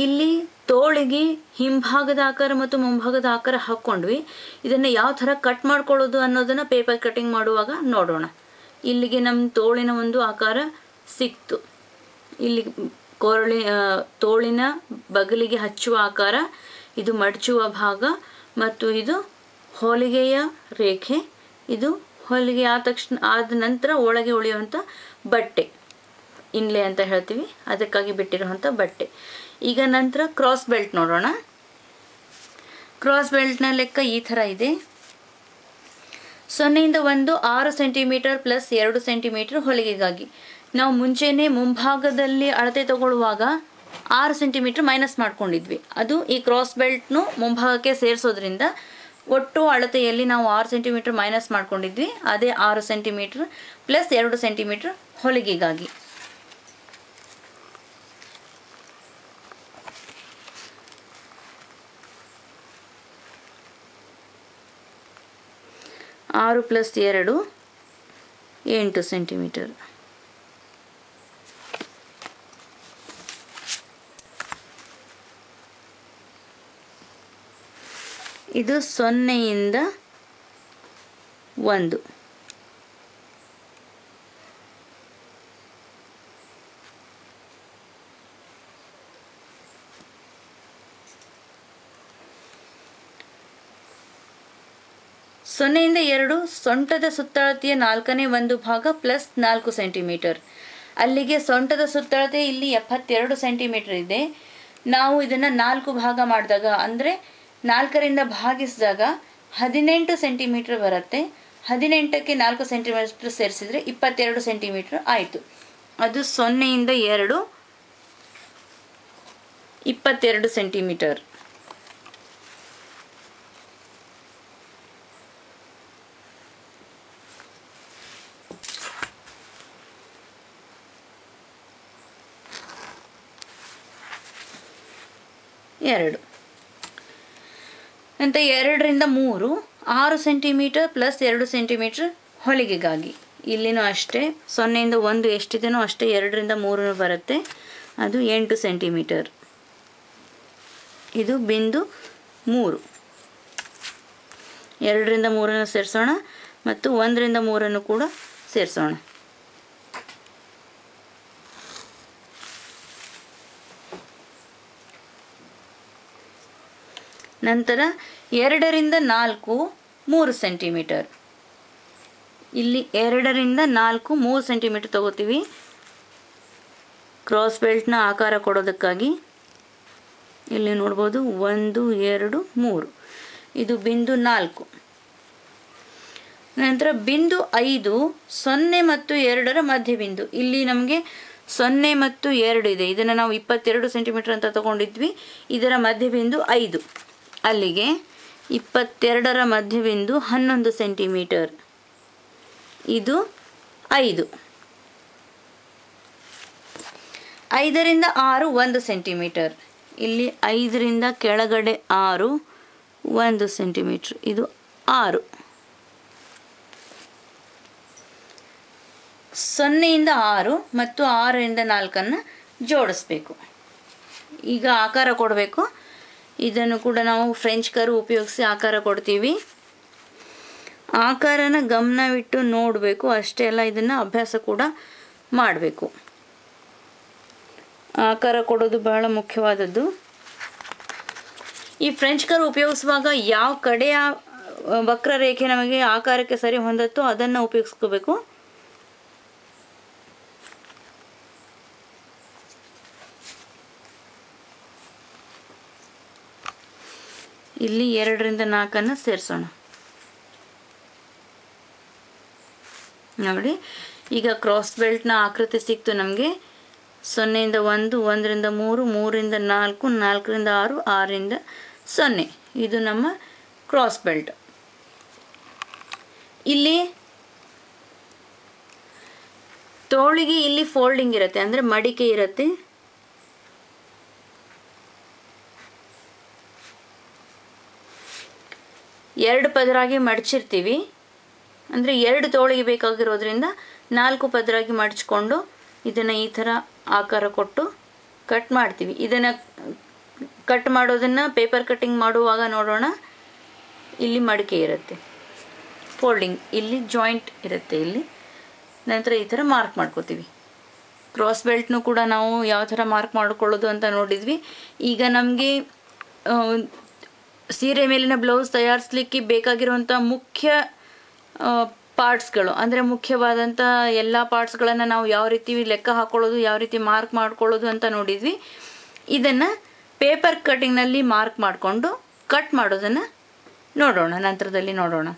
ಇಲ್ಲಿ ತೋಳಿಗೆ ಹಿಂಭಾಗದ ಆಕಾರ ಮತ್ತು ಮುಂಭಾಗದ ಆಕಾರ ಹಾಕ್ಕೊಂಡ್ವಿ. ಇದನ್ನು ಯಾವ ಥರ ಕಟ್ ಮಾಡ್ಕೊಳ್ಳೋದು ಅನ್ನೋದನ್ನು ಪೇಪರ್ ಕಟಿಂಗ್ ಮಾಡುವಾಗ ನೋಡೋಣ. ಇಲ್ಲಿಗೆ ನಮ್ಮ ತೋಳಿನ ಒಂದು ಆಕಾರ ಸಿಕ್ತು. ಇಲ್ಲಿ ತೋಳಿನ ಬಗಲಿಗೆ ಹಚ್ಚುವ ಆಕಾರ, ಇದು ಮಡಚುವ ಭಾಗ ಮತ್ತು ಇದು ಹೊಲಿಗೆಯ ರೇಖೆ. ಇದು ಹೊಲಿಗೆ ಆದ ನಂತರ ಒಳಗೆ ಉಳಿಯುವಂಥ ಬಟ್ಟೆ, ಇನ್ಲೆ ಅಂತ ಹೇಳ್ತೀವಿ, ಅದಕ್ಕಾಗಿ ಬಿಟ್ಟಿರುವಂಥ ಬಟ್ಟೆ. ಈಗ ನಂತರ ಕ್ರಾಸ್ ಬೆಲ್ಟ್ ನೋಡೋಣ. ಕ್ರಾಸ್ ಬೆಲ್ಟ್ನ ಲೆಕ್ಕ ಈ ಥರ ಇದೆ. 0 ಇಂದ 6 ಸೆಂಟಿಮೀಟರ್ ಪ್ಲಸ್ 2 ಸೆಂಟಿಮೀಟರ್ ಹೊಲಿಗೆಗಾಗಿ. ನಾವು ಮುಂಚೆನೇ ಮುಂಭಾಗದಲ್ಲಿ ಅಳತೆ ತಗೊಳ್ಳುವಾಗ 6 ಸೆಂಟಿಮೀಟರ್ ಮೈನಸ್ ಮಾಡ್ಕೊಂಡಿದ್ವಿ. ಅದು ಈ ಕ್ರಾಸ್ ಬೆಲ್ಟ್ನು ಮುಂಭಾಗಕ್ಕೆ ಸೇರಿಸೋದ್ರಿಂದ ಒಟ್ಟು ಅಳತೆಯಲ್ಲಿ ನಾವು 6 ಸೆಂಟಿಮೀಟರ್ ಮೈನಸ್ ಮಾಡ್ಕೊಂಡಿದ್ವಿ. ಅದೇ 6 ಸೆಂಟಿಮೀಟರ್ ಪ್ಲಸ್ 2 ಸೆಂಟಿಮೀಟರ್ ಹೊಲಿಗೆಗಾಗಿ. ಆರು ಪ್ಲಸ್ 2 8 ಸೆಂಟಿಮೀಟರ್. ಇದು 0 ಇಂದ 1. ಸೊನ್ನೆಯಿಂದ 2 ಸೊಂಟದ ಸುತ್ತಳತೆಯ 4ನೇ 1 ಭಾಗ ಪ್ಲಸ್ 4 ಸೆಂಟಿಮೀಟರ್. ಅಲ್ಲಿಗೆ ಸೊಂಟದ ಸುತ್ತಳತೆ ಇಲ್ಲಿ 72 ಸೆಂಟಿಮೀಟರ್ ಇದೆ. ನಾವು ಇದನ್ನು 4 ಭಾಗ ಮಾಡಿದಾಗ ಅಂದರೆ 4ರಿಂದ ಭಾಗಿಸಿದಾಗ 18 ಸೆಂಟಿಮೀಟರ್ ಬರುತ್ತೆ. 18ಕ್ಕೆ 4 ಸೆಂಟಿಮೀಟರ್ ಸೇರಿಸಿದರೆ 22 ಸೆಂಟಿಮೀಟರ್ ಆಯಿತು. ಅದು 0 ಇಂದ 2 22 ಸೆಂಟಿಮೀಟರ್. ನಂತರ 2 ರಿಂದ 3 6 ಸೆಂಟಿಮೀಟರ್ ಪ್ಲಸ್ 2 ಸೆಂಟಿಮೀಟರ್ ಹೊಲಿಗೆಗಾಗಿ. ಇಲ್ಲಿನೂ ಅಷ್ಟೇ 0 ಇಂದ 1 ಎಷ್ಟಿದೆಯೋ ಅಷ್ಟೇ 2 ರಿಂದ 3 ಬರುತ್ತೆ. ಅದು 8 ಸೆಂಟಿಮೀಟರ್. ಇದು ಬಿಂದು 3. 2 ರಿಂದ 3 ಸೇರಿಸೋಣ ಮತ್ತು 1 ರಿಂದ 3 ಕೂಡ ಸೇರಿಸೋಣ. ನಂತರ 2 ರಿಂದ 4 3 ಸೆಂಟಿಮೀಟರ್. ಇಲ್ಲಿ 2 ರಿಂದ 4 3 ಸೆಂಟಿಮೀಟರ್ ತಗೋತೀವಿ ಕ್ರಾಸ್ ಬೆಲ್ಟ್ನ ಆಕಾರ ಕೊಡೋದಕ್ಕಾಗಿ. ಇಲ್ಲಿ ನೋಡ್ಬೋದು 1 2 3. ಇದು ಬಿಂದು 4. ನಂತರ ಬಿಂದು 5 0 ಮತ್ತು 2ರ ಮಧ್ಯ ಬಿಂದು. ಇಲ್ಲಿ ನಮಗೆ 0 ಮತ್ತು 2 ಇದೆ. ಇದನ್ನು ನಾವು 22 ಸೆಂಟಿಮೀಟರ್ ಅಂತ ತಗೊಂಡಿದ್ವಿ. ಇದರ ಮಧ್ಯ ಬಿಂದು 5. ಅಲ್ಲಿಗೆ 22ರ ಮಧ್ಯಬಿಂದು 11 ಸೆಂಟಿಮೀಟರ್. ಇದು 5. 5 ರಿಂದ 6 1 ಸೆಂಟಿಮೀಟರ್. ಇಲ್ಲಿ 5 ರಿಂದ ಕೆಳಗಡೆ 6 1 ಸೆಂಟಿಮೀಟರ್. ಇದು 6. 0 ಇಂದ 6 ಮತ್ತು 6 ರಿಂದ 4 ಜೋಡಿಸ್ಬೇಕು. ಈಗ ಆಕಾರ ಕೊಡಬೇಕು. ಇದನ್ನು ಕೂಡ ನಾವು ಫ್ರೆಂಚ್ ಕರ್ವ್ ಉಪಯೋಗಿಸಿ ಆಕಾರ ಕೊಡ್ತೀವಿ. ಆಕಾರನ ಗಮನವಿಟ್ಟು ನೋಡಬೇಕು. ಅಷ್ಟೇ ಅಲ್ಲ, ಇದನ್ನು ಅಭ್ಯಾಸ ಕೂಡ ಮಾಡಬೇಕು. ಆಕಾರ ಕೊಡೋದು ಬಹಳ ಮುಖ್ಯವಾದದ್ದು. ಈ ಫ್ರೆಂಚ್ ಕರ್ವ್ ಉಪಯೋಗಿಸುವಾಗ ಯಾವ ಕಡೆಯ ವಕ್ರರೇಖೆ ನಮಗೆ ಆಕಾರಕ್ಕೆ ಸರಿ ಹೊಂದುತ್ತೋ ಅದನ್ನು ಉಪಯೋಗಿಸ್ಕೋಬೇಕು. ಇಲ್ಲಿ 2 ರಿಂದ 4 ಸೇರಿಸೋಣ. ನೋಡಿ, ಈಗ ಕ್ರಾಸ್ ಬೆಲ್ಟ್ನ ಆಕೃತಿ ಸಿಕ್ತು ನಮಗೆ. 0 ಇಂದ 1 1 ರಿಂದ 3 3 ರಿಂದ 4 4 ರಿಂದ 6 6 ರಿಂದ 0. ಇದು ನಮ್ಮ ಕ್ರಾಸ್ ಬೆಲ್ಟ್. ಇಲ್ಲಿ ತೋಳಿಗೆ ಇಲ್ಲಿ ಫೋಲ್ಡಿಂಗ್ ಇರುತ್ತೆ, ಅಂದರೆ ಮಡಿಕೆ ಇರುತ್ತೆ. ಎರಡು ಪದರಾಗಿ ಮಡಚಿರ್ತೀವಿ, ಅಂದರೆ 2 ತೋಳಿಗೆ ಬೇಕಾಗಿರೋದ್ರಿಂದ 4 ಪದರಾಗಿ ಮಡಚ್ಕೊಂಡು ಇದನ್ನು ಈ ಥರ ಆಕಾರ ಕೊಟ್ಟು ಕಟ್ ಮಾಡ್ತೀವಿ. ಇದನ್ನು ಕಟ್ ಮಾಡೋದನ್ನು ಪೇಪರ್ ಕಟ್ಟಿಂಗ್ ಮಾಡುವಾಗ ನೋಡೋಣ. ಇಲ್ಲಿ ಮಡಿಕೆ ಇರುತ್ತೆ, ಫೋಲ್ಡಿಂಗ್, ಇಲ್ಲಿ ಜಾಯಿಂಟ್ ಇರುತ್ತೆ. ಇಲ್ಲಿ ನಂತರ ಈ ಥರ ಮಾರ್ಕ್ ಮಾಡ್ಕೋತೀವಿ. ಕ್ರಾಸ್ ಬೆಲ್ಟ್ನೂ ಕೂಡ ನಾವು ಯಾವ ಥರ ಮಾರ್ಕ್ ಮಾಡ್ಕೊಳ್ಳೋದು ಅಂತ ನೋಡಿದ್ವಿ. ಈಗ ನಮಗೆ ಸೀರೆ ಮೇಲಿನ ಬ್ಲೌಸ್ ತಯಾರಿಸಲಿಕ್ಕೆ ಬೇಕಾಗಿರುವಂಥ ಮುಖ್ಯ ಪಾರ್ಟ್ಸ್ಗಳು, ಅಂದರೆ ಮುಖ್ಯವಾದಂಥ ಎಲ್ಲ ಪಾರ್ಟ್ಸ್ಗಳನ್ನು ನಾವು ಯಾವ ರೀತಿ ಲೆಕ್ಕ ಹಾಕ್ಕೊಳ್ಳೋದು, ಯಾವ ರೀತಿ ಮಾರ್ಕ್ ಮಾಡ್ಕೊಳ್ಳೋದು ಅಂತ ನೋಡಿದ್ವಿ. ಇದನ್ನು ಪೇಪರ್ ಕಟ್ಟಿಂಗ್ನಲ್ಲಿ ಮಾರ್ಕ್ ಮಾಡಿಕೊಂಡು ಕಟ್ ಮಾಡೋದನ್ನು ನೋಡೋಣ, ನಂತರದಲ್ಲಿ ನೋಡೋಣ.